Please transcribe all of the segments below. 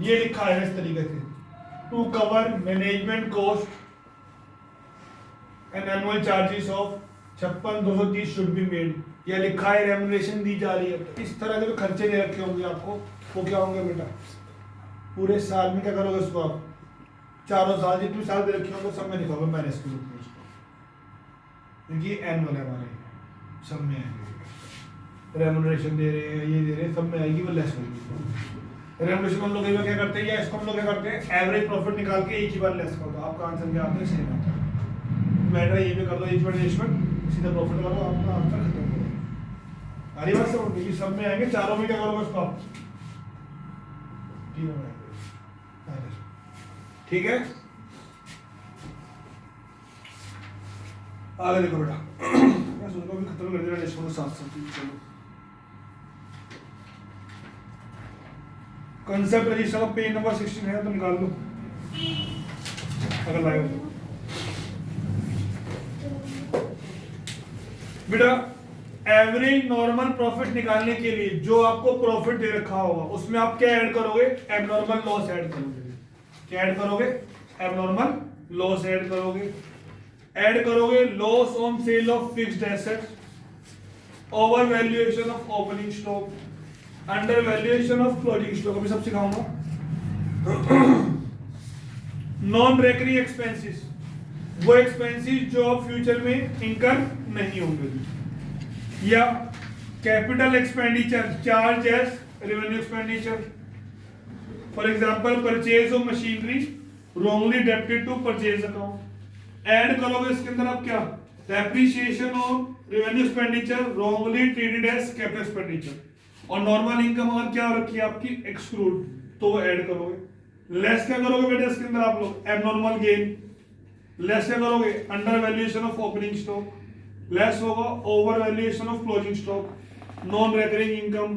ये लिखा है इस तरीके से, to cover management cost and annual charges of 56,230 should be made. या लिखा है रेम्युनरेशन दी जा रही है, तो इस तरह के जो खर्चे दे रखे होंगे आपको, वो क्या होंगे बेटा, पूरे साल में क्या करोगे उसको आप, चारों साल जितने साल दे रखे होंगे सब में लिखोगे माइनस के रूप में उसको, क्योंकि एनुअल है हमारे, सब में आएंगे। रेम्युनरेशन दे रहे हैं, ये दे रहे हैं, सब में आएगी, वो लेस होगी। रेम्युनरेशन हम लोग क्या करते हैं, या इसको हम लोग क्या करते हैं, एवरेज प्रॉफिट निकाल के एक ही बार लेस कर दो, आपका आंसर क्या आता है, सेम आता है। मैटर ये भी कर दो, सीधा प्रॉफिट करो, आपका आंसर खत्म हो गया। सारी बात समझ गई, सब में आएंगे, चारों में क्या करोगे उसको आप, तीनों में आएंगे। ठीक है, आगे देखो बेटा। मैं सोच रहा हूँ खत्म कर देना इसको साथ साथ। चलो, कंसेप्ट रजिस्टर का पेज नंबर 16 है तो निकाल लो अगर लाए हो तो। बेटा एवरेज नॉर्मल प्रॉफिट निकालने के लिए जो आपको प्रॉफिट दे रखा होगा उसमें आप क्या ऐड करोगे, एबनॉर्मल लॉस ऐड करोगे। क्या ऐड करोगे, एबनॉर्मल लॉस ऐड करोगे। ऐड करोगे loss on sale of fixed assets, over valuation of opening stock, under valuation of closing stock, अभी सब सिखाऊंगा। नॉन रेकरिंग एक्सपेंसेस, वो एक्सपेंसेस जो अब फ्यूचर में इनकम नहीं होंगे। या capital expenditure, charge as revenue expenditure. For example purchase of machinery wrongly debited to purchase account. Add करोगे इसके अंदर आप क्या, depreciation of revenue expenditure wrongly treated as capital expenditure. और नॉर्मल इनकम अगर क्या रखी है आपकी, एक्सक्लूड, तो वो ऐड करोगे। लेस क्या करोगे बेटा इसके अंदर आप लोग, एबनॉर्मल गेन। लेस क्या करोगे, under valuation of opening stock. Less होगा over valuation of closing stock. Non recurring income,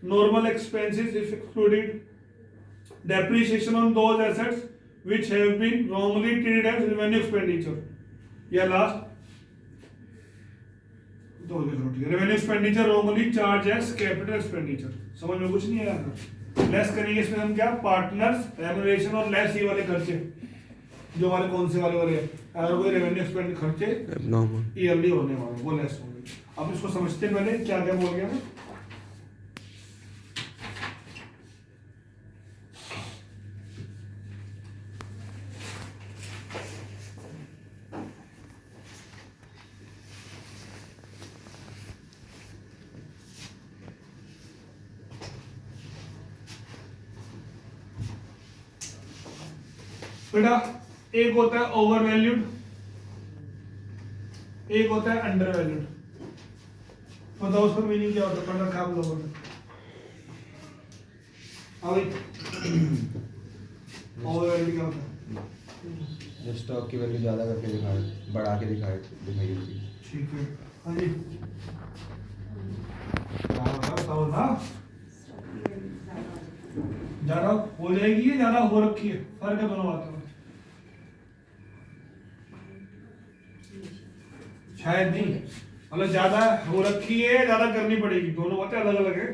normal expenses if excluded, depreciation on those assets which have been wrongly treated as revenue expenditure. या last दो revenue expenditure wrongly charge as capital expenditure. समझ में कुछ नहीं आया। Less करेंगे इसमें हम क्या, पार्टनर्स रेम्युनरेशन और लेस ये वाले खर्चे जो हमारे कौन से वाले हैं, अगर कोई रेवेन्यू एक्सपेंड खर्चे ईयरली होने वाले वो लेस होंगे। अब इसको समझते हैं पहले क्या क्या बोल गया मैं। बेटा एक होता है ओवर वैल्यूड, एक होता है अंडर वैल्यूड। बताओ उसका मीनिंग क्या होता है, पढ़ रखा आप लोगों ने। ओवर वैल्यूड क्या होता है, जो स्टॉक की वैल्यू ज्यादा करके दिखाए, बढ़ा के दिखाई होती है। ठीक है, हाँ जी बताओ ना, ज्यादा हो जाएगी या ज्यादा हो रखी है, फर्क है दोनों बातों में। शायद नहीं, मतलब ज्यादा हो रखी है, ज्यादा करनी पड़ेगी, दोनों बातें अलग अलग है।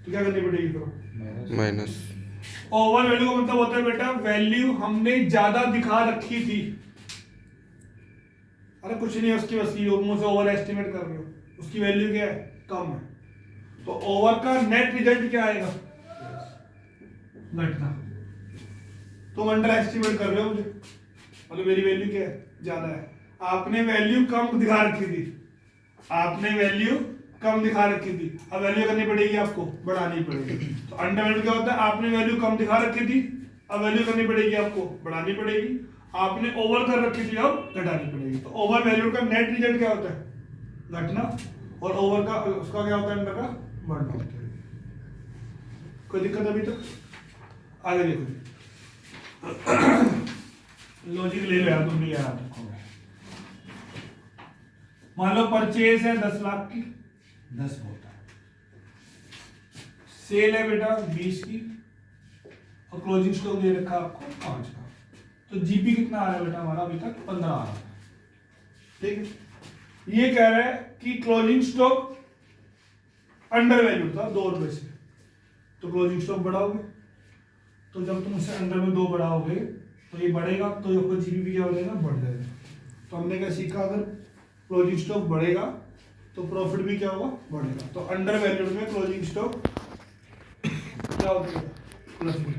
तो क्या करनी पड़ेगी फिर, माइनस। ओवर वैल्यू का मतलब होता है बेटा वैल्यू हमने ज्यादा दिखा रखी थी। अरे कुछ नहीं है उसकी, बस ये मुंह से ओवर एस्टिमेट कर रहे हो, उसकी वैल्यू क्या है, कम है। तो ओवर का नेट रिजल्ट क्या आएगा, घटना। तुम अंडर एस्टिमेट कर रहे हो मुझे, मतलब मेरी वैल्यू क्या है, ज्यादा है। आपने वैल्यू कम दिखा रखी थी, आपने वैल्यू कम दिखा रखी थी, अब वैल्यू करनी पड़ेगी आपको, बढ़ानी पड़ेगी। तो अंडर वैल्यू क्या होता है, आपने वैल्यू कम दिखा रखी थी, अब वैल्यू करनी पड़ेगी आपको, बढ़ानी पड़ेगी। आपने ओवर कर रखी थी, अब घटानी पड़ेगी। तो ओवर वैल्यू का नेट रिजल्ट क्या होता है, घटना, और ओवर का उसका क्या होता है, अंडर का बढ़ना होता है। कोई दिक्कत अभी तक, आगे देखो। लॉजिक ले लो यार, तुम भी यार। मान लो परचेज है 10 लाख की, 10 होता है। सेल है बेटा 20 की, और क्लोजिंग स्टॉक दे रखा है आपको 5 का। तो जीपी कितना आ रहा है बेटा हमारा, अभी तक 15 आ रहा है। ठीक है, ये कह रहा है कि क्लोजिंग स्टॉक अंडर वैल्यू था 2 रुपए से, तो क्लोजिंग स्टॉक बढ़ाओगे, तो जब तुम इसे अंडर में 2 बढ़ाओगे तो ये बढ़ेगा, तो आपका जीबीपी क्या हो जाएगा, बढ़ जाएगा। तो हमने क्या सीखा, अगर क्लोजिंग स्टॉक बढ़ेगा तो प्रॉफिट भी क्या होगा, बढ़ेगा। तो अंडर वैल्यूड में क्लोजिंग स्टॉक क्या होगा, प्लस में।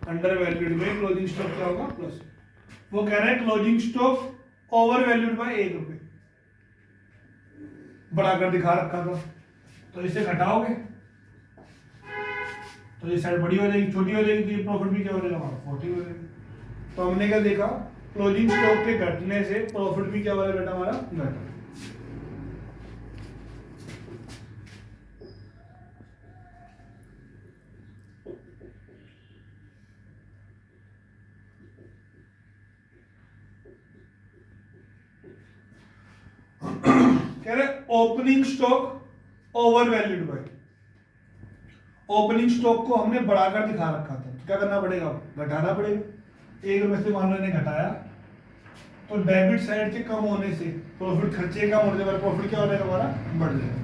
अंडर वैल्यूड में क्लोजिंग स्टॉक क्या होगा, प्लस। वो कह रहे हैं closing stock over valued bye 1 रुपए, बढ़ाकर दिखा रखा था, तो इसे घटाओगे तो ये साइड बड़ी हो जाएगी, छोटी हो जाएगी, तो ये प्रॉफिट भी क्या हो जाएगा हमारा, 40 हो जाएगा। तो हमने क्या देखा, क्लोजिंग स्टॉक के घटने से प्रॉफिट भी क्या हो जाएगा बेटा हमारा, घटा। कह रहे opening stock over valued bye, opening stock को हमने बढ़ाकर दिखा रखा था, तो क्या करना पड़ेगा, घटाना पड़ेगा। 1 रुपए से मान लो ने घटाया, तो डेबिट साइड के कम होने से प्रॉफिट, खर्चे कम होने पर प्रॉफिट क्या हो जाएगा हमारा, बढ़ जाएगा।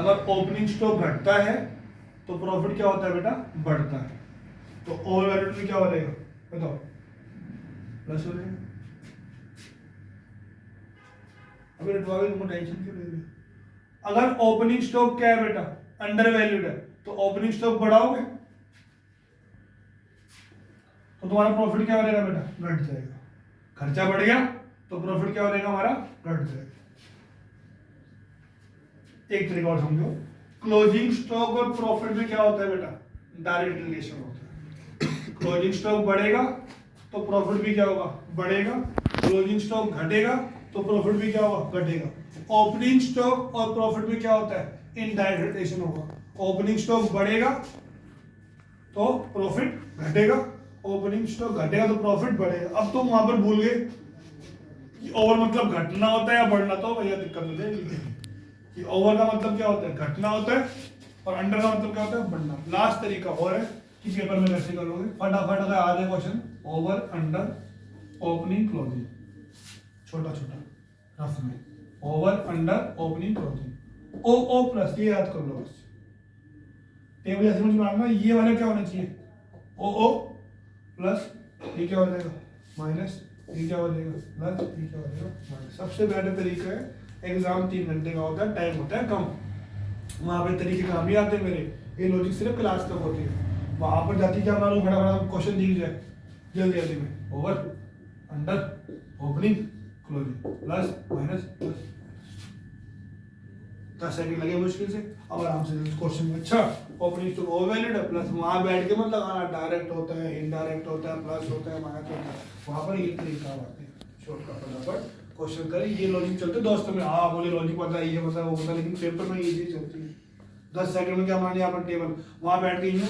अगर ओपनिंग स्टॉक घटता है तो प्रॉफिट क्या होता है बेटा, बढ़ता है। तो ओवर वैल्यूड में क्या हो जाएगा बताओ, प्लस हो जाएगा। अभी रटवागे, तुमको टेंशन क्यों ले रहे हो? अगर ओपनिंग स्टॉक क्या है बेटा, अंडर वैल्यूड है, तो ओपनिंग स्टॉक बढ़ाओगे तो तुम्हारा प्रॉफिट क्या हो जाएगा बेटा, घट जाएगा। खर्चा बढ़ गया तो प्रॉफिट क्या हो जाएगा हमारा, घट जाएगा। एक तरीका और समझो, क्लोजिंग स्टॉक और प्रॉफिट में क्या होता है बेटा, डायरेक्ट रिलेशन होता है। क्लोजिंग स्टॉक बढ़ेगा तो प्रॉफिट भी क्या होगा, बढ़ेगा। क्लोजिंग स्टॉक घटेगा तो प्रॉफिट भी क्या होगा, घटेगा। ओपनिंग स्टॉक और प्रॉफिट में क्या होता है, इनडायरेक्ट रिलेशन होगा। ओपनिंग स्टॉक बढ़ेगा तो प्रॉफिट घटेगा, ओपनिंग स्टॉक घटेगा तो प्रॉफिट बढ़ेगा। अब तुम वहां पर भूल गए कि ओवर मतलब घटना होता है या बढ़ना, तो भैया दिक्कत हो जाएगी कि ओवर का मतलब क्या होता है, घटना होता है, और अंडर का मतलब क्या होता है, बढ़ना। लास्ट तरीका और है कि पेपर में कैसे करोगे, फटाफट अगर आ जाए question, over under opening closing, छोटा छोटा रफ में, ओवर अंडर ओपनिंग क्लोजिंग, ओ ओ प्लस, ये याद कर लो बस। टेबल ऐसे मुझे मानना, ये वाला क्या होना चाहिए, ओ ओ प्लस, ये क्या हो जाएगा माइनस, ये क्या हो जाएगा प्लस, ये क्या हो जाएगा माइनस। सबसे बेटर तरीका है, एग्जाम 3 घंटे का होता है, टाइम होता है कम, वहां पे तरीके काम नहीं आते मेरे, ये लॉजिक सिर्फ क्लास तक होती है। वहां पर जाती क्या मालूम, फटाफट क्वेश्चन दिख जाए जल्दी जल्दी में, over under opening closing, plus minus plus, 10 second लगे मुश्किल से, अब आराम से क्वेश्चन में। अच्छा, ओपनिंग स्टॉक ओवर वैल्यूड है, प्लस वहां बैठ के मत लगाना, डायरेक्ट होता है, इनडायरेक्ट होता है, प्लस होता है, माइनस होता है, वहां पर ये तरीका आते हैं। शॉर्टकट फटाफट क्वेश्चन करें, ये लॉजिक चलते दोस्तों में, हाँ बोले लॉजिक पता है, ये पता है, वो पता है, लेकिन पेपर में ये चीज चलती है। 10 सेकंड में क्या मान लिया अपन, टेबल वहां बैठ के यूं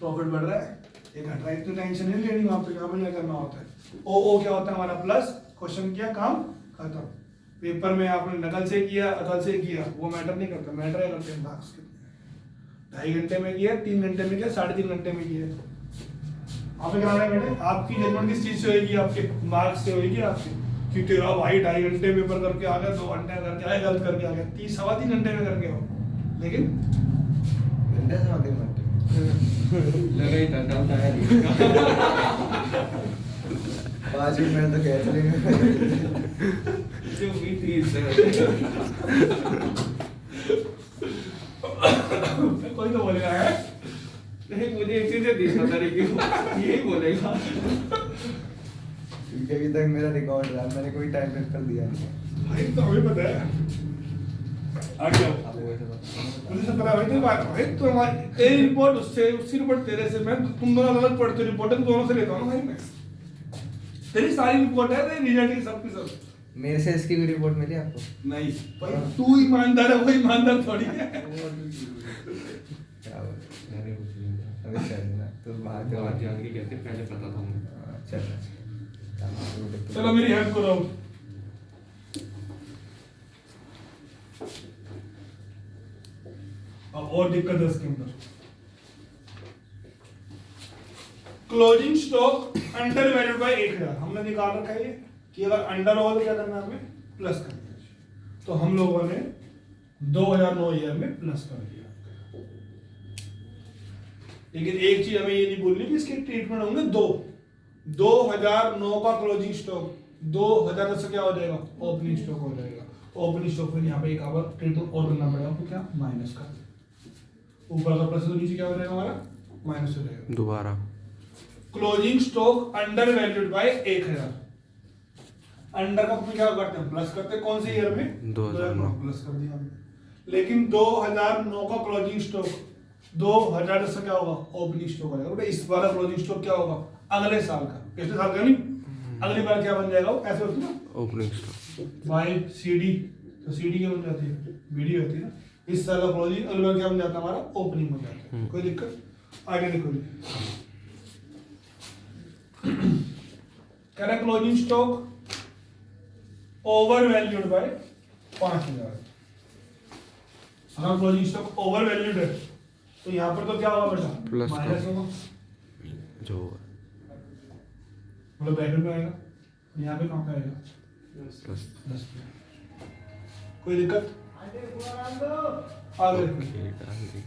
प्रॉफिट बढ़ रहा है, ये घट रहा है, इतनी टेंशन नहीं लेनी, वहां पे क्या बढ़िया करना होता है। ओ क्या होता है हमारा, प्लस, क्वेश्चन किया, काम खत्म। पेपर में आपने नकल से किया, अकल से किया, वो मैटर नहीं करता, मैटर है करते हैं मार्क्स कितने, 2.5 घंटे में किया, 3 घंटे में किया, 3.5 घंटे में किया, आपने कराना है बेटे। आपकी जजमेंट किस चीज से होगी, आपके मार्क्स से होगी आपकी, कि तेरा भाई 2.5 घंटे पेपर करके आ गया, 2 घंटे करके आया, गलत करके आ गया, 3-3.25 घंटे में करके आओ, लेकिन घंटे से 3 घंटे लगा ही था, डाउट आया 5 मिनट तो कैसे लेंगे, जो उम्मीद थी इससे। कोई तो बोलेगा है, नहीं, मुझे एक चीज दिखा था, यही बोलेगा। क्योंकि अभी तक मेरा रिकॉर्ड रहा, मैंने कोई टाइम पेपर दिया नहीं। भाई तो हमें पता है, आ गया मुझे सब पता है भाई, तेरी बात भाई, तो हमारी तेरी रिपोर्ट उससे, उसकी रिपोर्ट तेरे से, मैं तुम दोनों अलग पढ़ते हो रिपोर्ट, दोनों से लेता हूँ ना भाई मैं, तेरी सारी रिपोर्ट है, तेरी रिजल्ट की सबकी सब। मेरे से इसकी भी रिपोर्ट मिली आपको? नहीं भाई, तू ईमानदार है, वो ईमानदार थोड़ी है। क्या बोल, अभी चल ना तो बात तो आज जान के कहते, पहले पता था मुझे। चलो मेरी हेल्प करो। अब और दिक्कत है इसके अंदर, closing stock under valued by 1000 हमने निकाल रखा है ये, कि अगर अंडर हो तो क्या करना है हमें, प्लस करना है। तो हम लोगों ने 2009 ईयर में प्लस कर दिया। लेकिन एक चीज हमें ये नहीं बोलनी कि इसके ट्रीटमेंट होंगे दो। 2009 का क्लोजिंग स्टॉक 2010 से क्या हो जाएगा, ओपनिंग स्टॉक हो जाएगा। ओपनिंग स्टॉक फिर यहाँ पे एक आवर ट्रीटमेंट और करना पड़ेगा, तो क्या माइनस का, ऊपर का प्लस तो नीचे क्या हो जाएगा हमारा माइनस हो जाएगा दोबारा। Closing stock under valued by 1000। Under का क्या करते हैं, प्लस करते हैं, कौन से ईयर में 2009 प्लस कर दिया हमने। लेकिन 2009 का क्लोजिंग स्टॉक 2010 से क्या होगा, ओपनिंग स्टॉक हो जाएगा। इस बार क्लोजिंग स्टॉक क्या होगा, अगले साल का, पिछले साल का नहीं, अगली बार क्या बन जाएगा, ऐसे होती है ना ओपनिंग स्टॉक बाय सीडी, तो सीडी क्या बन जाती है, बीडी होती है ना। इस साल का क्लोजिंग अगली बार क्या बन जाता है हमारा, ओपनिंग बन जाता है। कोई दिक्कत, आगे देखो जी कह रहा closing stock over valued bye 5000। अगर क्लोजिंग स्टॉक ओवर वैल्यूड है तो यहाँ पर तो क्या होगा बेटा, प्लस माइनस होगा, जो मतलब ब्रैकेट में आएगा, यहाँ पे कहाँ पे आएगा, प्लस प्लस पे। कोई दिक्कत, आगे देखो। ओके डाल दी।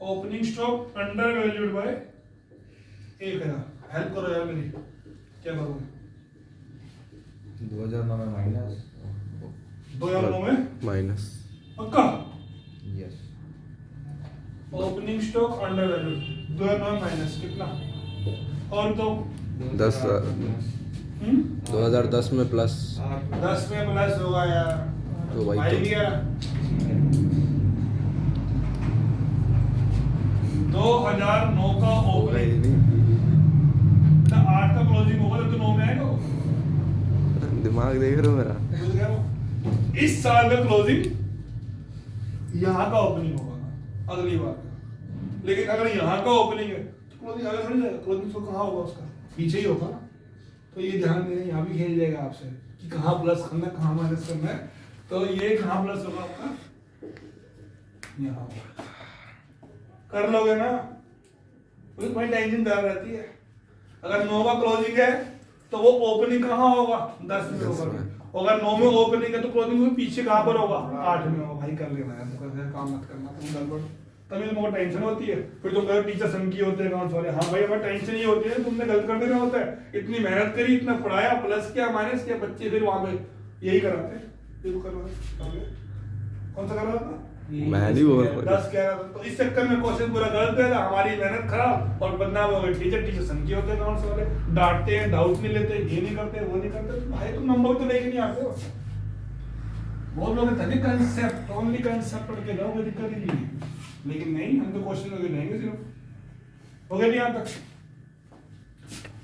Opening stock under valued by 1000। Help करो यार मेरी, क्या करोगे, 2009 में माइनस 2009 में माइनस पक्का। Yes opening stock under valued 2009 minus कितना, और तो 2010 में प्लस 10 में प्लस होगा यार, तो वही भाई तो। भी यार 2009 का ओपनिंग, 8 का क्लोजिंग होगा तो 9 में आएगा वो। दिमाग देख रहे हो मेरा। बुझ गया वो? इस साल का क्लोजिंग यहाँ का ओपनिंग होगा अगली बार का। लेकिन अगर यहाँ का ओपनिंग है तो क्लोजिंग आगे थोड़ी जाएगा, क्लोजिंग तो कहाँ होगा उसका, पीछे ही होगा ना। तो ये ध्यान देना, यहाँ भी खेल जाएगा आपसे कि कहाँ प्लस करना है कहाँ माइनस करना है। तो ये कहाँ प्लस होगा आपका, यहाँ होगा। कर लोगे ना, कोई टेंशन दार रहती है। अगर 9 का क्लोजिंग है तो वो ओपनिंग कहाँ होगा, 10 में होगा। अगर 9 में ओपनिंग है तो क्लोजिंग में पीछे कहाँ पर होगा, 8 में होगा। भाई कर लेना यार, तो काम मत करना तुम गड़बड़, तभी तुमको टेंशन होती है। फिर तुम कहो टीचर संकी होते हैं अकाउंट्स वाले, हाँ भाई हमें टेंशन ही होती है, तुमने गलत कर देना होता है। इतनी मेहनत करी, इतना पढ़ाया, प्लस किया माइनस किया, बच्चे फिर वहां पे यही कराते हैं। ये कर रहा है, कौन सा कर रहा था, मैं नहीं बोल रहा 10 कह रहा था। तो इस चक्कर में क्वेश्चन पूरा गलत है, हमारी मेहनत खराब और बदनाम हो गई। टीचर संकी होते हैं अकाउंट्स वाले, डांटते हैं, डाउट नहीं लेते, ये नहीं करते, वो नहीं करते। भाई तुम नंबर तो लेके नहीं आते हो। बहुत लोग तभी कंसेप्ट, ओनली कंसेप्ट पढ़ के जाओ, कोई दिक्कत ही नहीं है। लेकिन नहीं, हम तो क्वेश्चन लगे रहेंगे सिर्फ। हो गया नहीं यहाँ तक,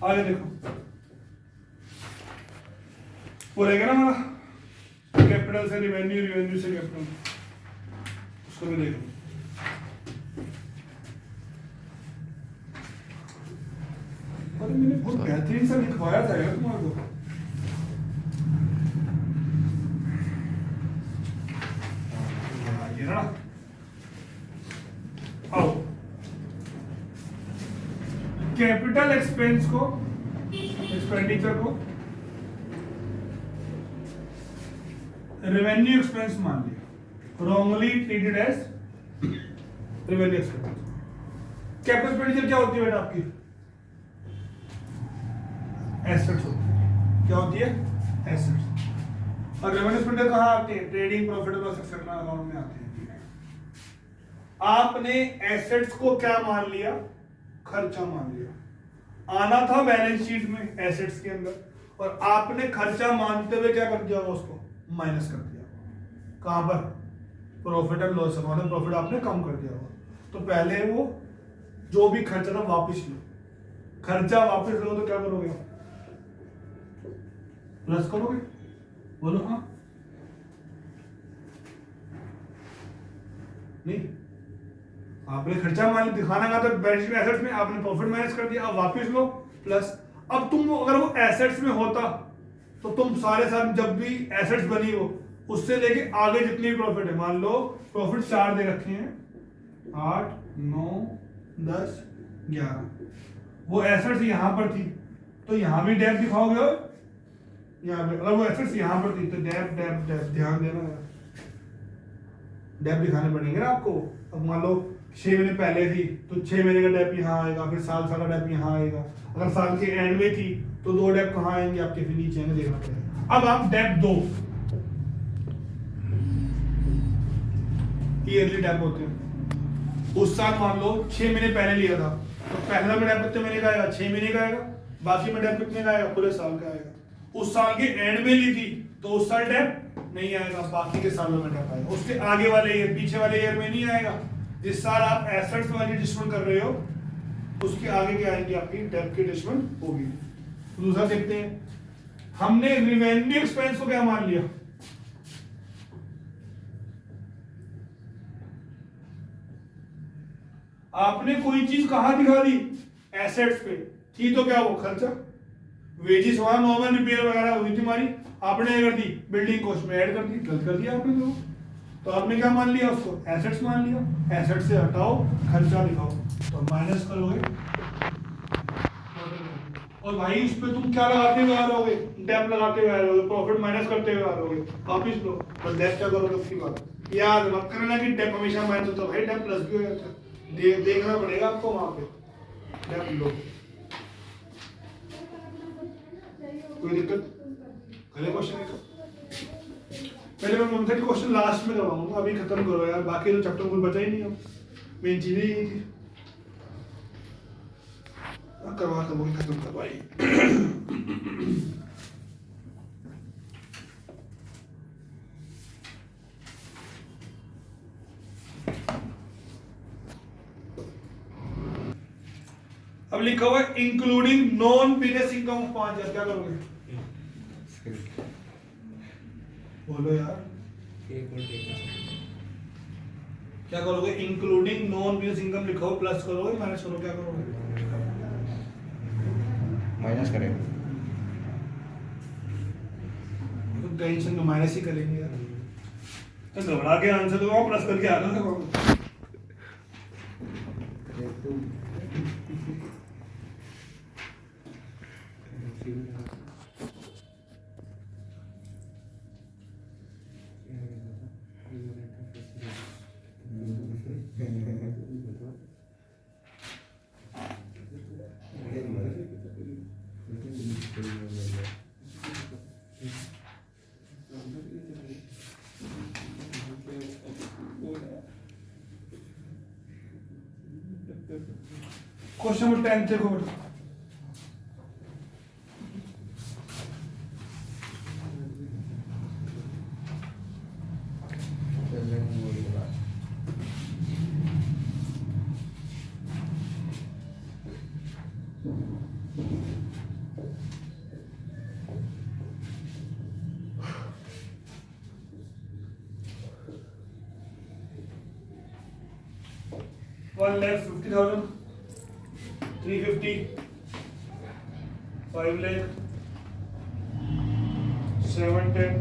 आगे देखो वो रहेगा ना हमारा कैपिटल से रिवेन्यू, रिवेन्यू से कैपिटल, उसको भी देखो। अरे मैंने बहुत बेहतरीन सा लिखवाया था यार तुम्हारे को। ये ना आओ, कैपिटल एक्सपेंस को, एक्सपेंडिचर को रेवेन्यू एक्सपेंस मान लिया, wrongly treated as revenue expense. Capital expenditure क्या होती है बेटा आपकी, एसेट्स होती है। क्या होती है, एसेट्स। और रेवेन्यू एक्सपेंडिचर कहाँ आते हैं, ट्रेडिंग, प्रॉफिट और लॉस एक्सेट्रा अकाउंट में आते हैं। आपने एसेट्स को क्या मान लिया, खर्चा मान लिया। आना था बैलेंस शीट में एसेट्स के अंदर, और आपने खर्चा मानते हुए क्या कर दिया, उसको माइनस कर दिया। कहां पर, प्रॉफिट एंड लॉस अकाउंट में प्रॉफिट आपने कम कर दिया होगा। तो पहले वो जो भी खर्चा था वापस लो, खर्चा वापस लो तो क्या करोगे, प्लस करोगे, बोलो हाँ नहीं। आपने खर्चा मान दिखाना का तो बैलेंस शीट में एसेट्स में आपने प्रॉफिट माइनस कर दिया, अब वापस लो प्लस। अब तुम अगर वो एसेट्स में होता तो तुम सारे साल जब भी एसेट्स बनी हो उससे लेके आगे जितनी भी प्रॉफिट है, मान लो प्रॉफिट 4 दे रखे हैं, 8, 9, 10, 11, वो एसेट्स यहां पर थी तो यहां भी डेप दिखाओगे, यहाँ पे अगर वो एसेट्स यहां पर थी तो डेप डेप डेप, ध्यान देना। डेप दिखाने पड़ेंगे ना आपको। अब मान लो 6 महीने पहले थी तो 6 महीने का डेप यहाँ आएगा, फिर साल का डेप यहाँ आएगा। अगर साल के एंड में थी तो 2 डेप कहाँ आएंगे आपके, फिर नीचे आएंगे, देखना पड़ेगा। अब आप डेप 2 ईयरली डेप होते हैं। उस साल मान लो 6 महीने पहले लिया था तो पहला में डेप कितने महीने का आएगा, 6 महीने का आएगा, बाकी में डेप कितने का आएगा, पूरे साल का आएगा। उस साल के एंड में ली थी तो उस साल डेप नहीं आएगा, बाकी के सालों में डेप आएगा। उसके आगे वाले ईयर, पीछे वाले ईयर में नहीं आएगा। जिस साल आप एसेट्स वाली एडजस्टमेंट कर रहे हो उसके आगे क्या आएंगे, आपकी डेप की एडजस्टमेंट होगी। दूसरा देखते हैं, हमने रिवेन्यू एक्सपेंस को क्या मान लिया, आपने कोई चीज कहां दिखा दी, एसेट्स पे थी तो क्या वो खर्चा, वेजेस वहां नॉर्मल रिपेयर वगैरह हुई थी हमारी, आपने कर दी बिल्डिंग कॉस्ट में ऐड कर दी, गलत कर दिया आपने। तो आपने क्या मान लिया, उसको एसेट्स मान लिया। एसेट से हटाओ, खर्चा दिखाओ, तो माइनस करोगे। और भाई इस पे तुम क्या लगाते हुए आ रहोगे, डेप लगाते हुए आ रहोगे, प्रॉफिट माइनस करते हुए आ रहोगे, वापिस लो। पर डेप क्या करोगे उसकी बात याद मत करना कि डेप हमेशा माइनस होता है, भाई डेप प्लस भी हो जाता है, देखना पड़ेगा आपको वहां पे। डेप लो, कोई दिक्कत, अगले क्वेश्चन है। पहले मैं मुझे क्वेश्चन लास्ट में करवाऊंगा, अभी खत्म करो यार, बाकी तो चैप्टर कुछ बचा ही नहीं। अब मेन चीजें ही थी, करवा खत्म करवाई। अब लिखा हुआ है including non business income of 5,000, क्या करोगे, बोलो यार क्या करोगे। इंक्लूडिंग नॉन बिजनेस इनकम लिखो, प्लस करोगे माइनस करोगे, क्या करोगे, माइनस करें। तो टेंशन में माइनस ही करेंगे यार, तो घबरा के आंसर दो, प्लस करके आना था। क्वेश्चन नंबर 10 देखो बेटा, one lakh 50,000, 350, 5 lakh, 710,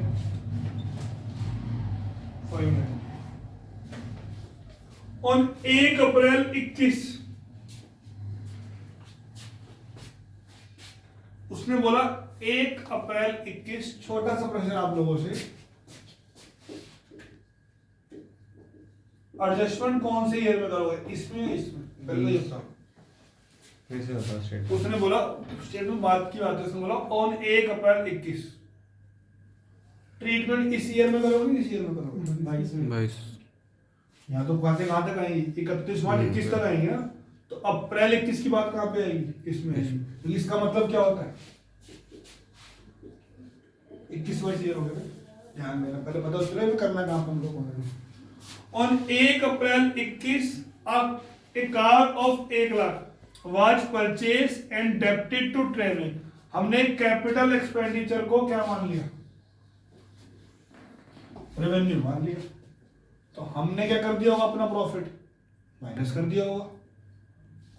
5 lakh। On 1 अप्रैल 21 उसने बोला 1 अप्रैल 21, छोटा सा प्रश्न आप लोगों से, एडजस्टमेंट कौन से ईयर में करोगे, इसमें इसमें पहले ये बताओ। कैसे होता स्टेट, उसने बोला स्टेटमेंट बात की बात है, उसने बोला ऑन 1 अप्रैल 21 ट्रीटमेंट इस ईयर में करोगे, इस ईयर में करोगे 22। यहाँ तो बातें कहाँ तक आएंगी, 31 मार्च 21 तक आएंगी ना, तो अप्रैल 21 की बात कहाँ पे आएगी, इसमें आएगी। तो इसका मतलब क्या होता है, 21 वर्ष ईयर हो गया, ध्यान देना, पहले पता चले करना काम हम लोगों ने। On 1 April 21 a car of 1 lakh was purchased and debited to traveling। हमने कैपिटल एक्सपेंडिचर को क्या मान लिया, रेवेन्यू मान लिया। तो हमने क्या कर दिया होगा, अपना प्रॉफिट माइनस कर दिया होगा,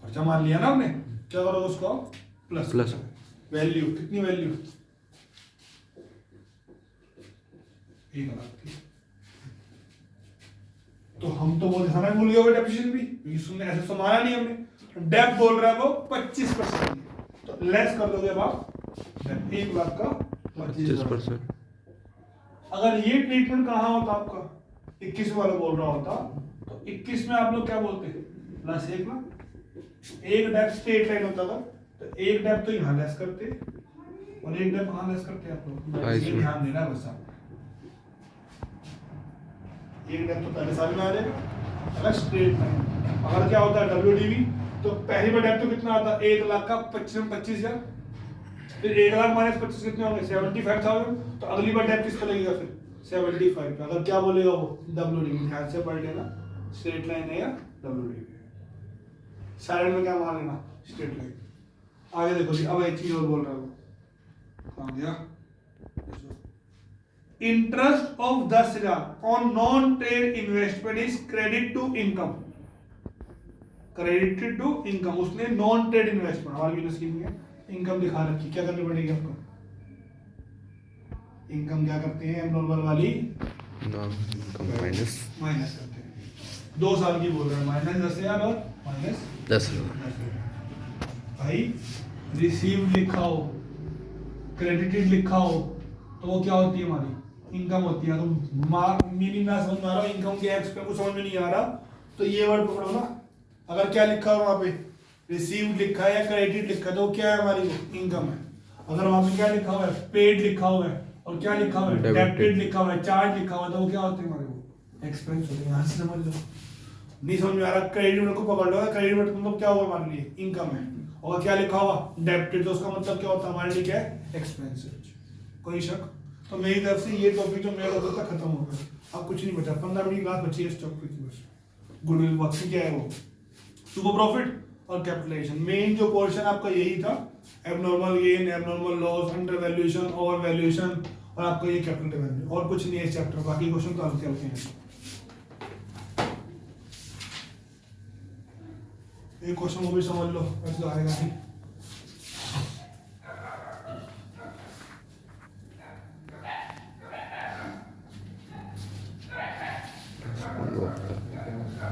खर्चा मान लिया ना हमने, क्या करोगे उसको प्लस प्लस। वैल्यू कितनी, वैल्यू 1 लाख। तो हम तो वो दिखाना भूल गए डेप्रिसिएशन भी, क्योंकि सुनने ऐसे तो माना नहीं हमने। डेप बोल रहा है वो 25%, तो लेस कर दोगे आप 1 लाख का 25%। अगर ये ट्रीटमेंट कहाँ होता आपका, 21 वाला बोल रहा होता तो 21 में आप लोग क्या बोलते हैं, +1 ना, एक डेप्थ स्ट्रेट लाइन होता था तो एक डेप्थ तो यहाँ लेस करते और एक डेप्थ कहाँ लेस करते आप लोग, ये ध्यान देना बस आप। एक डेप्थ तो पहले साल में आ जाएगा अगर स्ट्रेट लाइन। अगर क्या होता है WDV तो पहली बार डेप्थ तो कितना आता है, 1,00,000 का 25,000, फिर 1,00,000 माइनस 25 कितने होंगे 75,000, तो अगली बार डेप्थ किस पे लगेगा फिर 75 पे। अगर क्या बोलेगा वो WDV, ध्यान से पढ़ लेना, स्ट्रेट लाइन है या WDV। साइड में क्या मान लेना, स्ट्रेट लाइन। आगे देखो जी, अब एक चीज और बोल रहा हूँ, कहाँ गया, interest of 10,000 on non trade investment is credit to income, credited to income. उसने नॉन ट्रेड इन्वेस्टमेंट हमारी बिजनेस स्कीम में इनकम दिखा रखी, क्या करनी पड़ेगी आपको, इनकम क्या करते हैं एबनॉर्मल वाली, माइनस करते हैं। 2 साल की बोल रहे हैं, -10,000 और -10,000। भाई रिसीव लिखा हो, क्रेडिटेड लिखा हो तो वो क्या होती है, हमारी इनकम होती है। तो मीनिंग ना समझ में आ रहा, इनकम के एक्स पे कुछ समझ में नहीं आ रहा तो ये वर्ड पकड़ो ना। अगर क्या लिखा हो वहां पे, रिसीव लिखा है या क्रेडिट लिखा है तो क्या है हमारी इनकम है। अगर वहां पे क्या लिखा हुआ है, पेड लिखा हुआ है और क्या लिखा हुआ है, डेबिटेड लिखा हुआ है, चार्ज लिखा हुआ है, तो वो क्या होते हैं हमारे वो एक्सपेंस होते हैं। यहाँ से समझ लो, नहीं समझ में आ रहा, क्रेडिट वर्ड को पकड़ लो। क्रेडिट वर्ड मतलब क्या हुआ हमारे लिए, इनकम है। और क्या लिखा हुआ, डेबिटेड, तो उसका मतलब क्या होता है हमारे लिए, क्या है, एक्सपेंस। कोई शक? तो मेरी तरफ से ये टॉपिक जो मेरा होता था खत्म हो गया, अब कुछ नहीं बचा। 15 मिनट की क्लास बची है इस टॉपिक की बस। गुडविल वर्किंग क्या है वो, सुपर प्रॉफिट और कैपिटलाइजेशन। मेन जो पोर्शन आपका यही था, abnormal gain, abnormal loss, under valuation, over valuation और आपका ये कैपिटल वैल्यू, और कुछ नहीं है इस चैप्टर। बाकी क्वेश्चन तो हल्के हल्के हैं। एक क्वेश्चन वो भी समझ लो, ऐसे तो आएगा नहीं।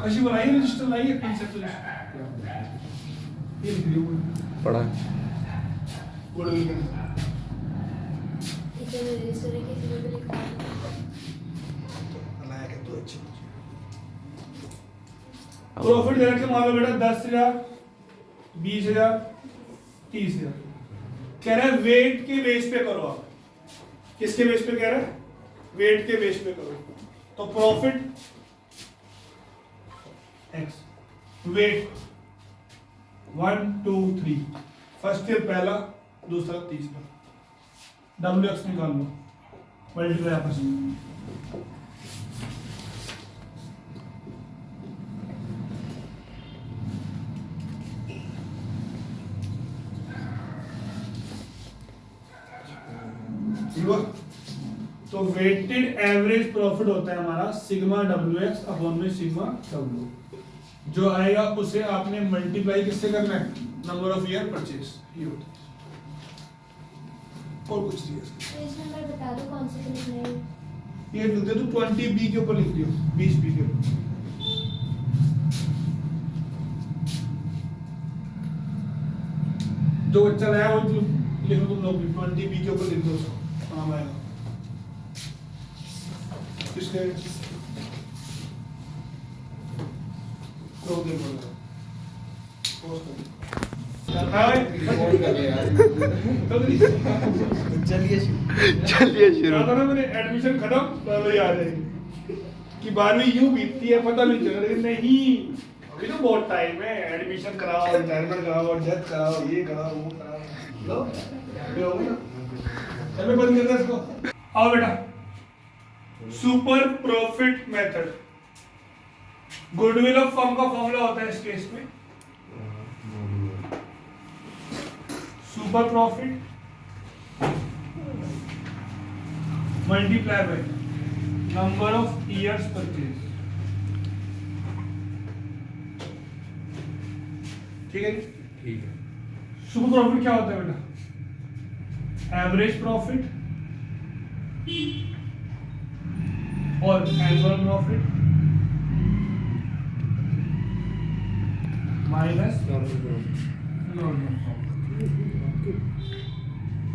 कशी बनाई रजिस्टर लाई है, कॉन्सेप्ट रजिस्टर ये लिख रही हूँ पढ़ा गुडविल का इसे रजिस्टर के किसी को भी लिखा बनाया के तो अच्छी प्रॉफिट दे रखे, मान लो बेटा 10,000, 20,000, 30,000। कह रहा है वेट के बेस पे करो आप। किसके बेस पे कह रहा है, वेट के बेस पे करो। तो profit X, weight 1 2 3, first year पहला, दूसरा तीसरा, WX निकाल लो, मल्टीप्लाई आपस में। तो वेटेड एवरेज प्रॉफिट होता है हमारा सिग्मा WX अपॉन में सिग्मा W। जो आएगा उसे आपने मल्टीप्लाई किससे करना है, नंबर ऑफ ईयर परचेज, ये होता है। और कुछ नहीं है इसका। पेज नंबर बता दो कौन से लिखना है। ये लिख दे तू 20B के ऊपर लिख दियो, 20B के ऊपर। जो बच्चा लाया वो लिख लो तुम लोग भी, 20B के ऊपर लिख दो, उसको काम आएगा। किसके तो दे बोलो चलिए शुरू। मैंने एडमिशन खत्म, 12वीं आ जाएगी कि 12वीं यूं बीतती है पता नहीं चला, लेकिन नहीं, अभी तो बहुत टाइम है। एडमिशन कराओ, रिटायरमेंट कराओ, डेथ कराओ, ये कराओ, वो कराओ, लो ये हो गया। चलो बंद कर दे इसको। आओ बेटा, super profit method. Goodwill of firm का फॉर्मूला होता है इस केस में, super profit multiply by number of years purchase. ठीक है, ठीक है। सुपर प्रॉफिट क्या होता है बेटा, एवरेज प्रॉफिट और annual profit minus normal profit.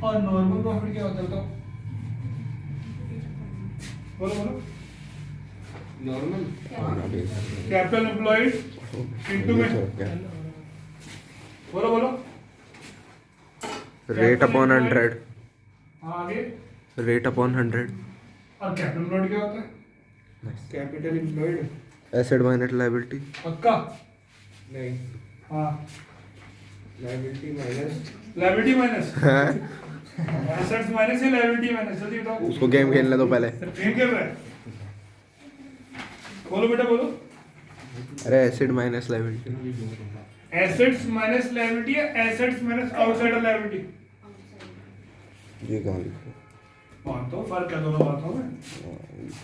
और नॉर्मल प्रॉफिट क्या होता है बताओ, बोलो बोलो। नॉर्मल कैपिटल एम्प्लॉयड इनटू में बोलो बोलो रेट अपॉन 100 हाँ आगे रेट अपॉन 100 और कैपिटल एम्प्लॉयड क्या होता है capital employed asset minus liability पक्का नहीं हाँ लायबिलिटी माइनस एसेट्स माइनस या लायबिलिटी माइनस जल्दी बताओ उसको गेम खेलने दो पहले गेम खेल रहा है बोलो बेटा बोलो अरे asset minus liability assets minus liability या एसेट्स माइनस आउटसाइडर लायबिलिटी ये कहाँ लिखा बात तो फर्क है दोनों बातों में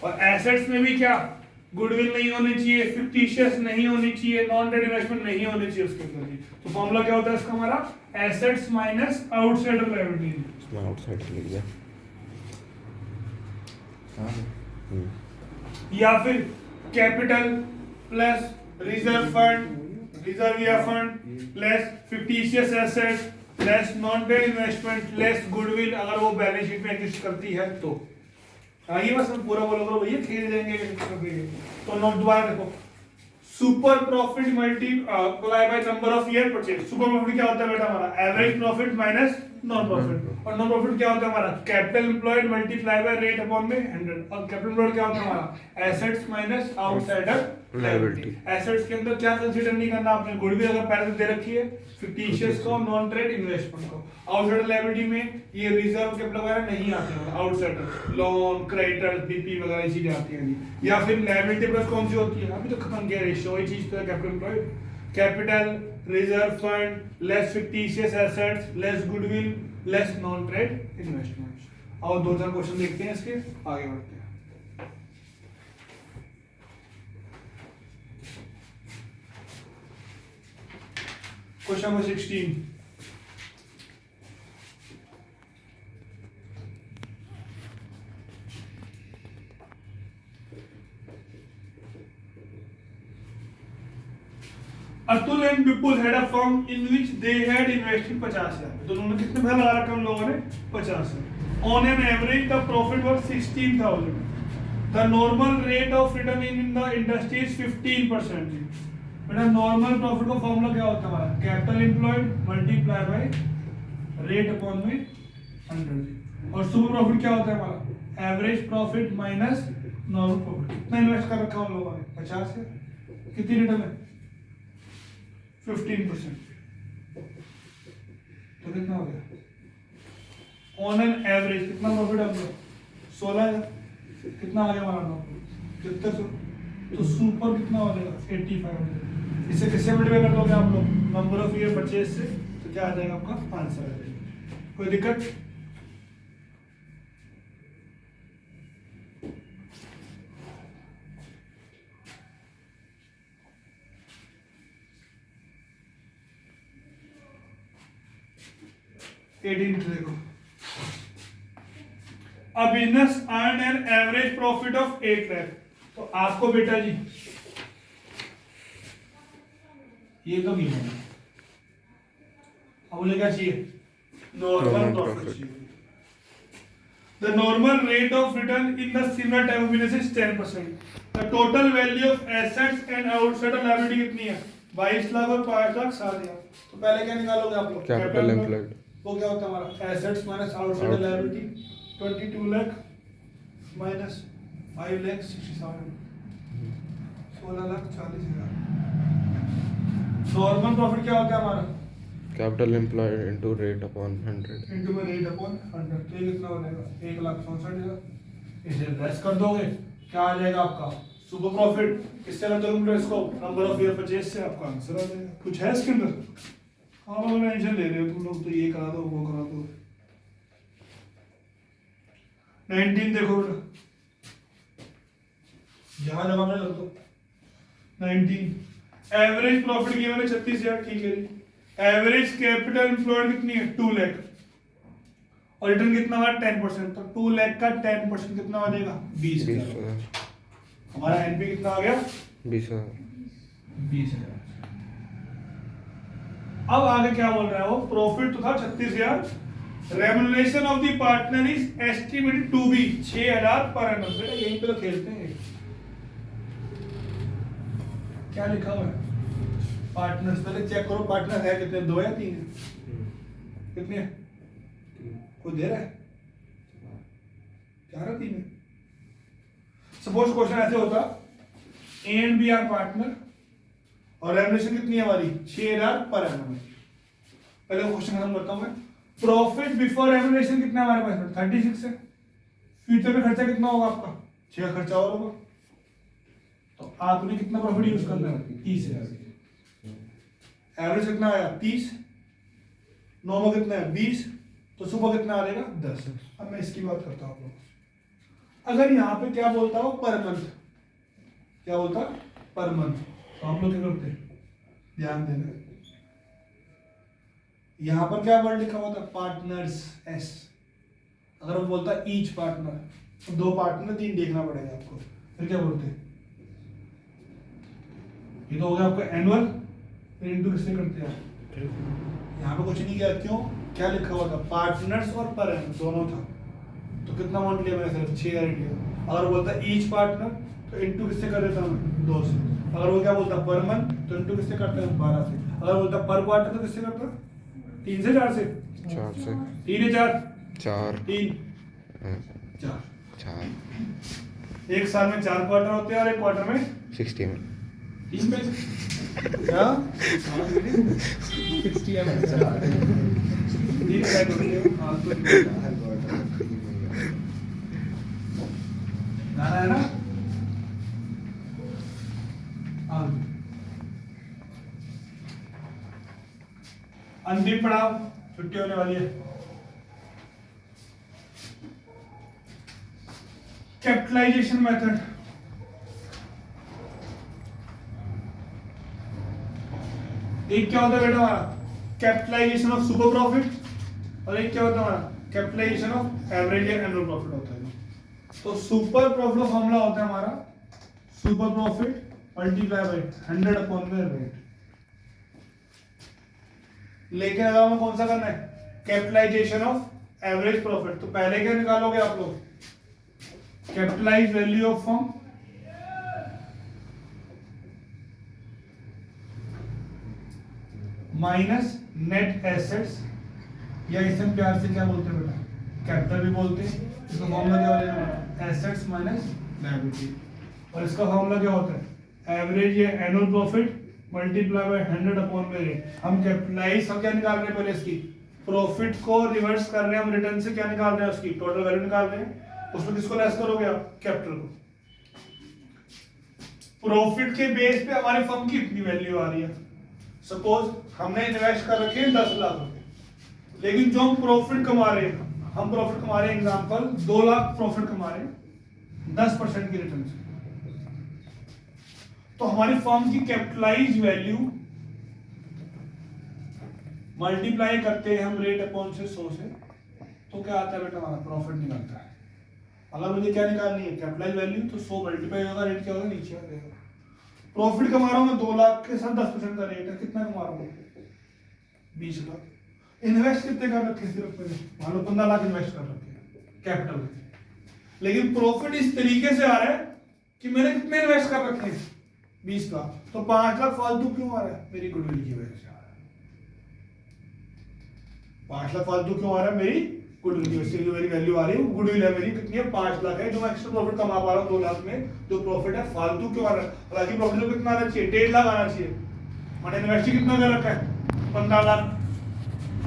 और एसेट्स में भी क्या गुडविल नहीं होनी चाहिए फिक्टिशियस नहीं होनी चाहिए नॉन ट्रेड इन्वेस्टमेंट नहीं होनी चाहिए उसके अंदर भी तो फॉर्मूला क्या होता है इसका हमारा एसेट्स माइनस आउटसाइडर लायबिलिटी इसमें आउटसाइड लिख दिया या फिर capital plus reserve fund reserve fund less fictitious asset less non trade investment less goodwill अगर वो बैलेंस शीट में एग्जिस्ट करती है तो आइए बस हम पूरा बोलो करो भैया खेल देंगे तो नोट दोबारा देखो super profit multiply by number of year purchase super profit क्या होता है बेटा हमारा average profit minus non profit और नॉन प्रॉफिट क्या होता है हमारा capital employed multiply by rate upon में 100 और कैपिटल एम्प्लॉयड क्या होता है हमारा assets minus outsider liability assets के अंदर क्या कंसीडर नहीं करना आपने गुडविल अगर पहले से दे रखी है फिक्टिशियस को नॉन ट्रेड इन्वेस्टमेंट को आउटसाइडर लायबिलिटी में ये रिजर्व कैपिटल वगैरह नहीं आते हैं आउटसाइडर लोन क्रेडिटर्स बीपी वगैरह चीजें आती हैं या फिर लायबिलिटी प्लस कौन सी होती है अभी तो खत्म किया रेशियो वही चीज तो है capital employed capital reserve fund less fictitious assets less goodwill less non trade investment और दो चार क्वेश्चन देखते हैं इसके आगे बढ़ते हैं question number 16 Atul and Vipul had a firm in which they had invested 50,000 तो उन्होंने कितने पैसा लगा रखा हम लोगों ने 50,000 on an average the profit was 16,000 the normal rate of return in the industry is 15% बेटा नॉर्मल प्रॉफिट का फॉर्मूला क्या होता है हमारा capital employed multiply by rate upon में 100 और सुपर प्रॉफिट क्या होता है हमारा average profit minus normal profit कितना इन्वेस्ट कर रखा हम लोगों ने 50 से कितनी रिटर्न है 15% तो कितना हो गया ऑन एन एवरेज कितना प्रॉफिट है अपना 16 कितना आ गया हमारा 7300 तो सुपर कितना हो जाएगा 85 इसे किससे मल्टीप्लाई कर दोगे आप लोग नंबर ऑफ ईयर परचेज से तो क्या आ जाएगा आपका आंसर आ जाएगा कोई दिक्कत देखो a business earned an average profit of 8 lakh तो आपको बेटा जी ये तो नहीं है अब मुझे क्या चाहिए नॉर्मल प्रॉफिट चाहिए the normal rate of return in the similar type of business is 10% the total value of assets and outside liability कितनी है 22 लाख और 5 लाख 7,000 तो पहले क्या निकालोगे आप लोग कैपिटल एम्प्लॉयड वो क्या होता है हमारा assets minus outside liability 22 lakh minus 5 lakh 67 16 lakh 40,000 normal profit क्या होता है हमारा capital employed into rate upon 100 into में रेट अपॉन 100 तो ये कितना हो जाएगा 1,64,000 इसे लेस कर दोगे क्या आ जाएगा आपका सुपर प्रॉफिट किससे लेते हो इसको नंबर ऑफ ईयर परचेज से आपका आंसर आ जाएगा कुछ है इसके अंदर हाँ लोग टेंशन ले रहे हो तुम लोग तो ये करा दो वो करा दो 19 देखो बेटा यहाँ जमा में लग दो 19 एवरेज प्रॉफिट की मैंने 36,000 ठीक है जी एवरेज कैपिटल एम्प्लॉयड कितनी है 2 लाख और रिटर्न कितना हुआ 10% तो 2 लाख का 10% कितना आ जाएगा 20,000 हमारा एनपी कितना आ गया 20,000 अब आगे क्या बोल रहा है वो प्रॉफिट तो था 36,000 remuneration of the partner is estimated to be 6,000 per annum बेटा यहीं पे तो खेलते हैं क्या लिखा हुआ है? पार्टनर्स। पहले चेक करो पार्टनर है कितने, 2 या 3 है? कितने हैं? कोई दे रहा है? 4 या 3 है? सपोज क्वेश्चन ऐसे होता, A and B are partner और रेम्युनरेशन कितनी है हमारी? 6,000 पर एनम है। पहले क्वेश्चन खत्म करता हूं मैं। प्रॉफिट बिफोर रेम्युनरेशन कितना है हमारे पास? 36 है। फ्यूचर में खर्चा कितना होगा आपका? 6 का खर्चा और होगा। तो आपने कितना प्रॉफिट यूज करना है? 30,000। एवरेज कितना आया? 30। नॉर्मल कितना है? 20। तो सुबह कितना आ जाएगा? 10। अब मैं इसकी बात करता हूँ आप लोगों से। अगर यहाँ पे क्या बोलता हो? Per month. क्या बोलता? Per month. तो आप लोग क्या करते? ध्यान देना, यहां पर क्या वर्ड लिखा हुआ था? Partners, S. अगर वो बोलता ईच पार्टनर, तो 2 पार्टनर 3 देखना पड़ेगा आपको। फिर क्या बोलते? ये तो हो गया आपका एनुअल। फिर इनटू किससे करते हैं? यहाँ पे कुछ नहीं किया। क्यों? क्या लिखा हुआ था? पार्टनर्स और पर एनम दोनों था। तो कितना अमाउंट लिया मैंने? सिर्फ 6,000 लिया। अगर बोलता ईच पार्टनर तो इनटू किससे कर देता हूँ? 2 से। अगर वो क्या बोलता? पर मंथ तो इनटू किससे करते हैं? 12 से। अगर बोलता पर क्वार्टर तो किससे करता? 3 से 4 से? 4 से 3 या 4? 4 3 हाँ, 4। 4 एक साल में 4 क्वार्टर होते हैं और एक क्वार्टर में 60 में 3 में क्या? 60 है। 3 क्या करोगे? गाना है ना? अंतिम पड़ाव, छुट्टी होने वाली है। Capitalisation method. एक क्या होता है बेटा हमारा? Capitalisation of super profit. और एक क्या होता है हमारा? कैपिटलाइजेशन ऑफ एवरेज या एनुअल प्रॉफिट होता है। तो सुपर प्रॉफिट का फॉर्मूला होता है हमारा super profit multiply by 100 upon में रेट। लेकिन अगर हमें कौन सा करना है? Capitalisation of average profit. तो पहले क्या निकालोगे आप लोग? Capitalise value of firm minus net assets, या इसे प्यार से क्या बोलते हैं बेटा? कैपिटल भी बोलते हैं। इसका फॉर्मूला क्या हो जाएगा? Assets minus liability. और इसका फॉर्मूला क्या होता है? एवरेज या annual profit multiply by 100 upon में रेट। हम कैपिटलाइज हम क्या निकाल रहे हैं? पहले इसकी प्रॉफिट को रिवर्स कर रहे हैं हम, रिटर्न से क्या निकाल रहे हैं? उसकी टोटल वैल्यू निकाल रहे हैं। उसमें किसको लेस करोगे आप? कैपिटल को। प्रॉफिट के बेस पे हमारे फर्म की इतनी वैल्यू आ रही है। सपोज हमने इन्वेस्ट कर रखे हैं 10 लाख रुपए, लेकिन जो हम प्रॉफिट कमा रहे हैं, हम प्रॉफिट कमा रहे हैं, एग्जांपल 2 लाख प्रॉफिट कमा रहे हैं 10% की रिटर्न से। तो हमारी फर्म की कैपिटलाइज वैल्यू मल्टीप्लाई करते हैं हम रेट अपॉन से 100 से, तो क्या आता है बेटा? हमारा प्रॉफिट निकलता है। अगर मुझे क्या निकालनी है? कैपिटलाइज वैल्यू, तो 100 मल्टीप्लाई होगा, रेट क्या होगा? नीचे आ जाएगा। प्रॉफिट कमा रहा हूं मैं 2 लाख के साथ 10% का रेट है, कितना कमा रहा हूं? 20 लाख। इन्वेस्ट कितने कर रखे? सिर्फ मैंने मान लो 15 लाख इन्वेस्ट कर रखे कैपिटल, लेकिन प्रॉफिट इस तरीके से आ रहा है कि मैंने कितने इन्वेस्ट कर रखे हैं? 20 लाख। तो 5 लाख फालतू क्यों आ रहा है? मेरी गुडविल की वजह से आ रहा है। 5 लाख फालतू क्यों आ रहा है? मेरी गुडविल की वजह से। जो मेरी वैल्यू आ रही है वो गुडविल है मेरी, कितनी है? 5 लाख है। जो मैं एक्स्ट्रा प्रॉफिट कमा पा रहा हूँ 2 लाख में, जो प्रॉफिट है फालतू क्यों आ रहा है? हालांकि प्रॉफिट तो कितना आना चाहिए? 1.5 लाख आना चाहिए। मैंने इन्वेस्ट कितना कर रखा है? 15 लाख।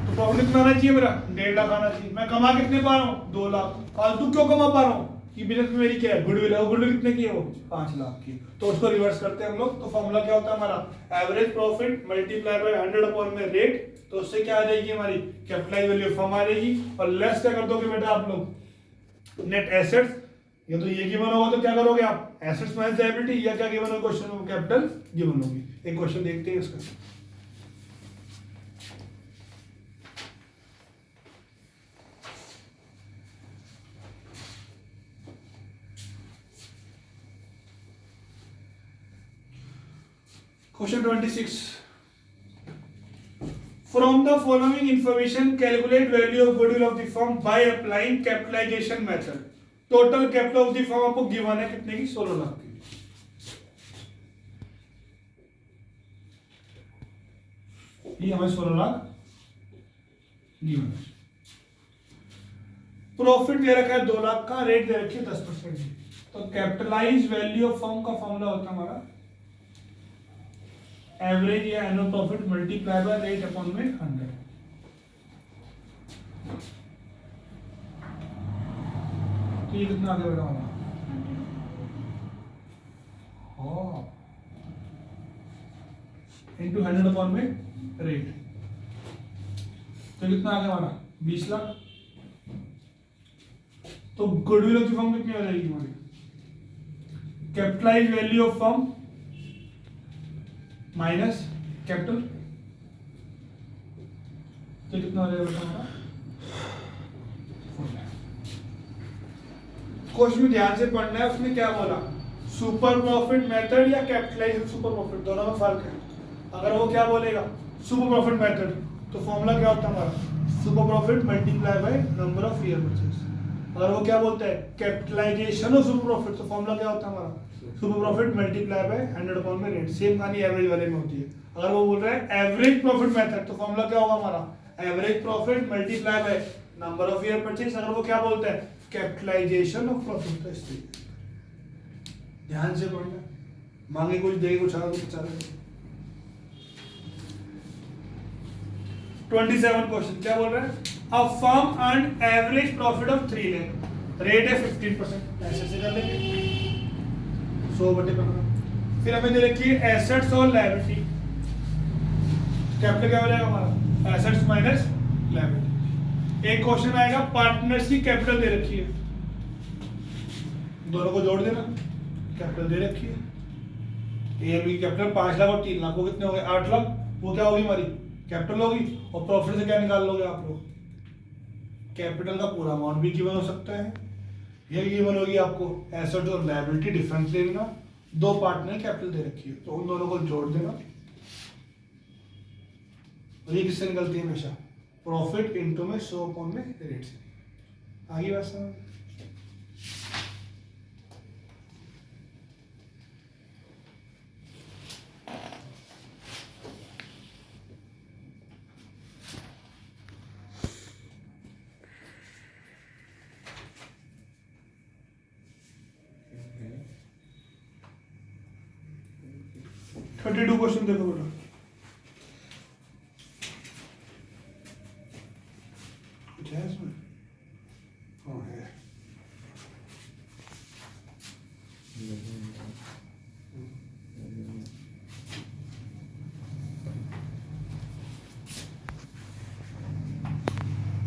तो प्रॉफिट कितना आना चाहिए मेरा? 1.5 लाख आना चाहिए। मैं कमा कितने पा रहा हूँ? 2 लाख। फालतू क्यों कमा पा रहा हूँ? कि बिजनेस में मेरी क्या है? गुडविल है। वो गुडविल कितने की है? वो 5 लाख की। तो उसको रिवर्स करते हैं हम लोग। तो फॉर्मूला क्या होता है हमारा? Average profit multiply by 100 upon में रेट। तो उससे क्या आ जाएगी? हमारी कैपिटलाइज वैल्यू फर्म आ जाएगी। और लेस क्या कर दोगे बेटा आप लोग? Net assets. या तो ये गिवन होगा तो क्या करोगे आप? Assets minus liability. या क्या गिवन होगा क्वेश्चन में? कैपिटल गिवन होगी। एक क्वेश्चन देखते हैं इसका। Question 26. From the following information, calculate value of goodwill of the firm by applying capitalization method. Total capital of the firm आपको given है कितने की? 16 लाख की। ये हमें 16 लाख गिवन है। प्रॉफिट दे रखा है 2 लाख का, रेट दे रखी है 10%। तो कैपिटलाइज वैल्यू ऑफ फर्म का फॉर्मूला होता है हमारा एवरेज या annual profit multiply by rate upon में 100। तो ये कितना आगे बढ़ा हमारा इंटू 100 अपॉन में रेट। तो कितना आ गया हमारा 20 लाख। तो गुडविल ऑफ द फर्म कितनी हो जाएगी हमारी? Capitalise value of firm minus capital, तो कितना हो जाएगा हमारा? 4 लाख। क्वेश्चन में ध्यान से पढ़ना है, उसने क्या बोला? सुपर प्रॉफिट मेथड या कैपिटलाइज सुपर प्रॉफिट, दोनों में फर्क है। अगर वो क्या बोलेगा सुपर प्रॉफिट मेथड, तो फॉर्मूला क्या होता है हमारा? Super profit multiply by number of year purchase. अगर वो क्या बोलता है कैपिटलाइजेशन ऑफ सुपर प्रॉफिट, तो फॉर्मूला क्या होता है हमारा? Super profit multiply by 100 upon में रेट। सेम कहानी एवरेज वाले में होती है। अगर वो बोल रहा है एवरेज प्रॉफिट मेथड, तो फॉर्मूला क्या होगा हमारा? Average profit multiply by number of year purchase. अगर वो क्या बोलता है कैपिटलाइजेशन ऑफ प्रॉफिट, तो इसलिए ध्यान से पढ़ना, मांगे कुछ दे कुछ आगे कुछ चले। 27 क्वेश्चन क्या बोल रहा है? A firm earn average profit of 3 lakh, rate है 15%। ऐसे से कर लेंगे 100/15। फिर हमें दे रखी है एसेट्स और लायबिलिटी। कैपिटल क्या हो जाएगा हमारा? Assets minus liability. एक क्वेश्चन आएगा पार्टनर्स की कैपिटल दे रखी है, दोनों को जोड़ देना। कैपिटल दे रखी है, ए बी कैपिटल 5 लाख और 3 लाख, वो कितने हो गए? 8 लाख। वो क्या होगी हमारी? कैपिटल होगी। और प्रॉफिट से क्या निकाल लोगे आप लोग? कैपिटल का पूरा अमाउंट भी गिवन हो सकता है, ये गिवन होगी आपको एसेट और लायबिलिटी डिफरेंस ले लेना। 2 पार्टनर कैपिटल दे रखी है, तो उन दोनों को जोड़ देना। और ये किससे निकलती है? हमेशा प्रॉफिट इनटू में 100 अपॉन में रेट से। आगे बात समझ? तो 32 क्वेश्चन देखो बेटा। कुछ है इसमें? हाँ है।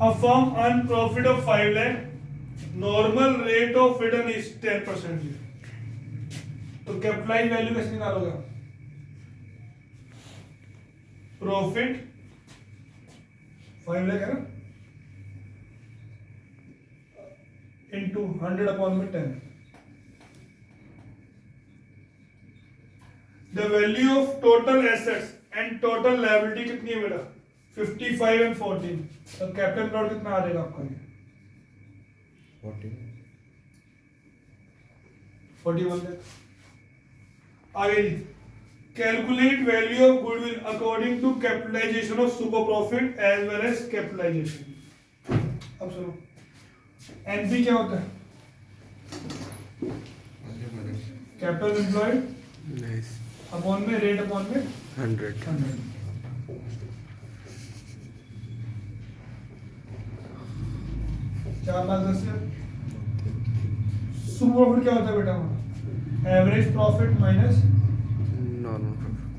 A firm earn profit of 5 lakh. Normal rate of return is 10%. तो कैपिटलाइज वैल्यू कैसे निकालोगे? प्रॉफिट 5 लाख है ना, इंटू 100 अपॉन में 10। The value of total assets and total liability कितनी है बेटा? 55 एंड 14। तो कैपिटल प्लॉट कितना आ जाएगा आपका? 41 लाख। आगे calculate value of goodwill according to capitalisation of super profit as well as capitalisation. अब सुनो, एनपी क्या होता है? कैपिटल एम्प्लॉयड अपॉन में रेट अपॉन में 100। 4 लाख 10 हजार। सुपर प्रॉफिट क्या होता है बेटा हमारा? एवरेज प्रॉफिट माइनस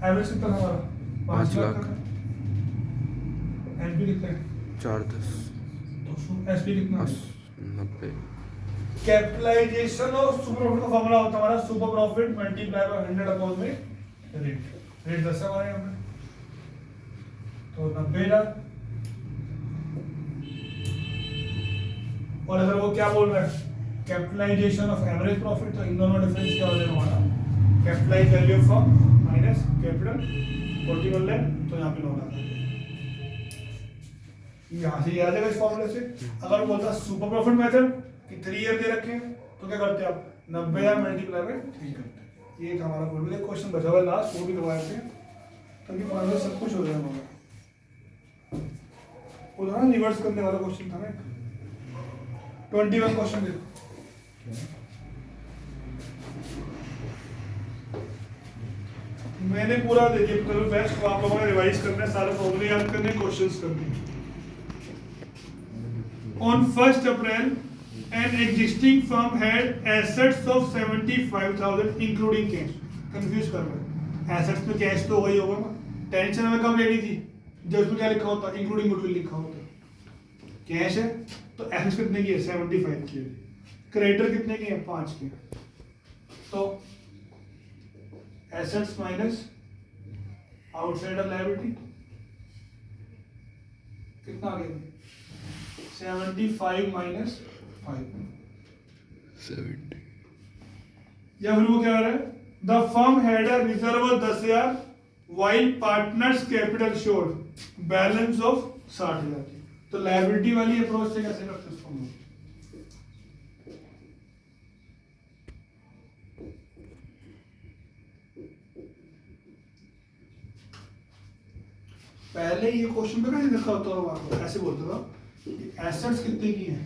एवरेज कितना था हमारा? 5 लाख। एनपी कितना है? 410। तो एसपी कितना? 90। कैपिटलाइजेशन और सुपर प्रॉफिट का फॉर्मूला होता है हमारा super profit multiply by 100 upon में रेट। रेट 10 हमारे यहाँ पे, तो 90 लाख। और अगर वो क्या बोल रहा है कैपिटलाइजेशन ऑफ एवरेज प्रॉफिट, तो इन दोनों डिफरेंस क्या हो जाएगा हमारा? Capitalise value of firm minus capital 41 lakh, तो यहाँ पे 9 लाख। यहाँ से याद है इस फॉर्मूले से। अगर वो बोलता सुपर प्रॉफिट मेथड कि 3 ईयर दे रखे हैं, तो क्या करते आप? 90,000 मल्टीप्लाई बाय 3 करते। ये हमारा क्वेश्चन बचा हुआ है लास्ट, वो भी करवा देते हैं ताकि फाइनल सब कुछ हो जाए हमारा। वो था ना रिवर्स करने वाला क्वेश्चन था ना 21 क्वेश्चन देखो। मैंने पूरा दे दिया कल बेस्ट, आप लोगों ने रिवाइज करना है, सारे फॉर्मूले याद करने, क्वेश्चंस करने। On 1st April, an existing firm had assets of 75,000 including cash. Confuse कर रहा है, एसेट्स में कैश तो वही होगा ना, टेंशन हमें कब लेनी थी जब उसमें क्या लिखा होता, इंक्लूडिंग गुडविल लिखा होता। कैश है तो एसेट्स कितने की है 75 की है, क्रेडिटर कितने की है 5 की, तो एसेट्स माइनस आउटसाइडर लायबिलिटी कितना आ गया 75 माइनस 5 70, या फिर वो क्या आ रहा है the firm had a reserve of 10,000 while partners capital showed balance of 60,000। तो लायबिलिटी वाली अप्रोच से कैसे करते हैं इसको, पहले ये क्वेश्चन पे कैसे लिखा होता होगा, ऐसे बोलता था कि एसेट्स कितने की हैं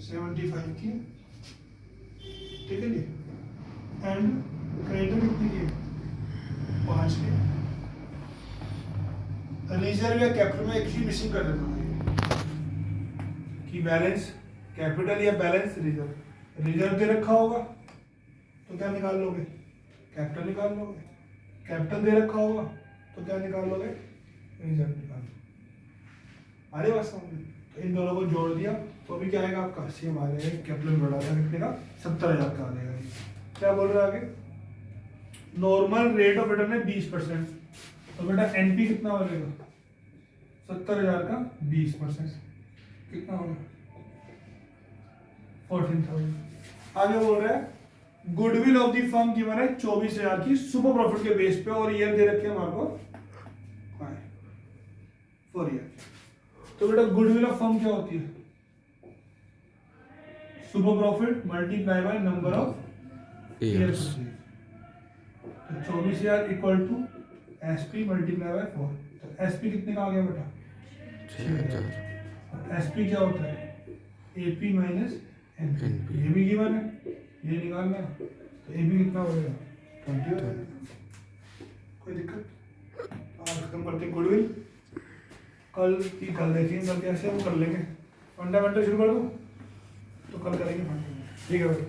75 की है, ठीक है जी, एंड क्रेडिटर कितने की है 5 के, रिजर्व या कैपिटल में एक चीज मिसिंग कर देता हूँ कि बैलेंस कैपिटल या बैलेंस रिजर्व, रिजर्व दे रखा होगा तो क्या निकाल लोगे कैपिटल निकाल लोगे, कैपिटल दे रखा होगा तो क्या निकाल लोगे रिजर्व निकाल लोगे। अरे बात समझ, तो इन दोनों को जोड़ दिया तो अभी क्या आएगा आपका सेम आ जाएगा, कैपिटल बढ़ा देगा कितने का 70,000 का आ जाएगा। क्या बोल रहे हैं आगे, नॉर्मल रेट ऑफ रिटर्न है 20%, तो बेटा एनपी कितना हो जाएगा 70,000 का 20% कितना होगा 14,000। आगे बोल रहा है गुडविल ऑफ द फर्म की है 24,000 की सुपर प्रॉफिट के बेस पे, और ईयर दे रखे हैं हमारे को 4 ईयर। तो बेटा गुडविल ऑफ फर्म क्या होती है super profit multiply by number of years. तो 24,000 equal to SP multiply by 4, तो एसपी कितने का आ गया बेटा 6,000। एसपी क्या होता है एपी माइनस एनपी, ये भी गिवन है, ये निकालना है, तो ए भी कितना हो जाएगा 20 हो जाएगा। कोई दिक्कत, आज खत्म करते हैं गुडविल, कल की कल देखेंगे, कल कैसे हम कर लेंगे, फंडामेंटल शुरू कर दो तो कल करेंगे फंडामेंटल, ठीक है भाई।